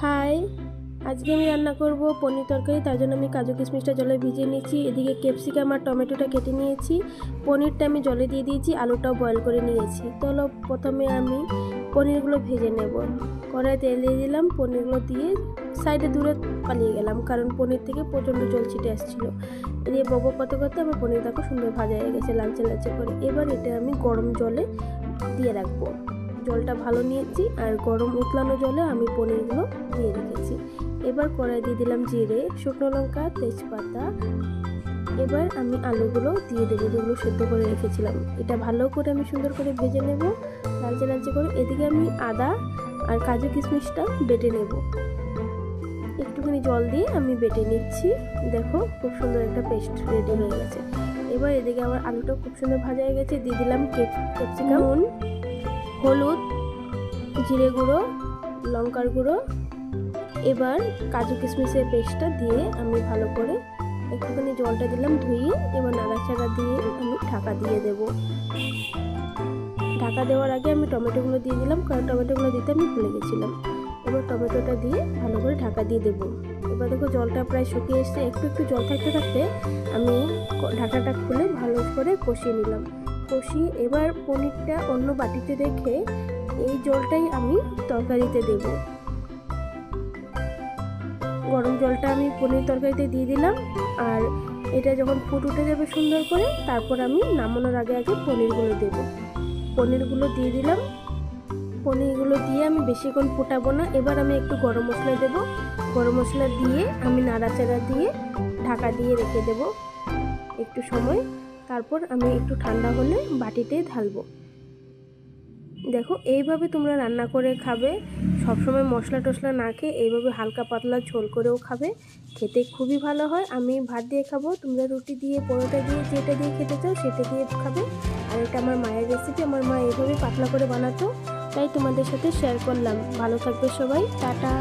High, আজকে আমি রান্না করব পনির তরকারি। তার জন্য আমি কাজু কিশমিশটা জলে ভিজিয়ে নিয়েছি। এদিকে ক্যাপসিকাম আর টমেটোটা কেটে নিয়েছি। পনিরটা আমি জলে দিয়ে দিয়েছি, আলুটাও বয়েল করে নিয়েছি। তো প্রথমে আমি পনিরগুলো ভেজে নেব। কড়াই তেল দিয়ে দিলাম, পনিরগুলো দিয়ে সাইডে দূরে পালিয়ে গেলাম, কারণ পনির থেকে প্রচণ্ড জল ছিটে আসছিলো। এদিকে বক করতে করতে আমার পনিরটাকে সুন্দর ভাজা হয়ে গেছে লালচে লালচে করে। এবার এটা আমি গরম জলে দিয়ে রাখবো। জলটা ভালো নিয়েছি আর গরম উতলানো জলে আমি পনিরগুলো দিয়ে রেখেছি। এবার কড়াই দিয়ে দিলাম জিরে, শুকনো লঙ্কা, তেজপাতা। এবার আমি আলুগুলো দিয়ে দেবো, যেগুলো সেদ্ধ করে রেখেছিলাম। এটা ভালো করে আমি সুন্দর করে ভেজে নেব, লালচে লালচে করে। এদিকে আমি আদা আর কাজু কিশমিশটা বেটে নেব। একটুখানি জল দিয়ে আমি বেটে নিচ্ছি। দেখো, খুব সুন্দর একটা পেস্ট রেডি হয়ে গেছে। এবার এদিকে আমার আলুটা খুব সুন্দর ভাজা হয়ে গেছে। দিয়ে দিলাম ক্যাপসিকাম, হলুদ, জিরে গুঁড়ো, লঙ্কার গুঁড়ো। এবার কাজু কিশমিশের পেস্টটা দিয়ে আমি ভালো করে একটুখানি জলটা দিলাম ধুয়ে। এবার নাড়াচাড়া দিয়ে আমি ঢাকা দিয়ে দেব। ঢাকা দেওয়ার আগে আমি টমেটোগুলো দিয়ে দিলাম, কারণ টমেটোগুলো দিতে আমি ভুলে গেছিলাম। এবার টমেটোটা দিয়ে ভালো করে ঢাকা দিয়ে দেব। এবার দেখো জলটা প্রায় শুকিয়ে এসছে। একটু একটু জল থাকতে থাকতে আমি ঢাকাটা খুলে ভালো করে কষিয়ে নিলাম। কষিয়ে এবার পনিরটা অন্য বাটিতে রেখে এই জলটাই আমি তরকারিতে দেব। গরম জলটা আমি পনির তরকারিতে দিয়ে দিলাম। আর এটা যখন ফুট উঠে যাবে সুন্দর করে, তারপর আমি নামানোর আগে আগে পনিরগুলো দেব। পনিরগুলো দিয়ে দিলাম। পনিরগুলো দিয়ে আমি বেশিক্ষণ ফোটাবো না। এবার আমি একটু গরম মশলা দেব। গরম মশলা দিয়ে আমি নাড়াচাড়া দিয়ে ঢাকা দিয়ে রেখে দেব একটু সময়। তারপর আমি একটু ঠান্ডা হলে বাটিতে ঢালবো। দেখো, এইভাবে তোমরা রান্না করে খাবে। সবসময় মশলা টশলা না খেয়ে এইভাবে হালকা পাতলা ঝোল করেও খাবে, খেতে খুবই ভালো হয়। আমি ভাত দিয়ে খাবো, তোমরা রুটি দিয়ে, পরোটা দিয়ে, যেটা দিয়ে খেতে চাও সেটা দিয়ে খাবে। আর এটা আমার মায়ের রেসিপি, আমার মা এইভাবে পাতলা করে বানাতো, তাই তোমাদের সাথে শেয়ার করলাম। ভালো থাকবে সবাই, টাটা।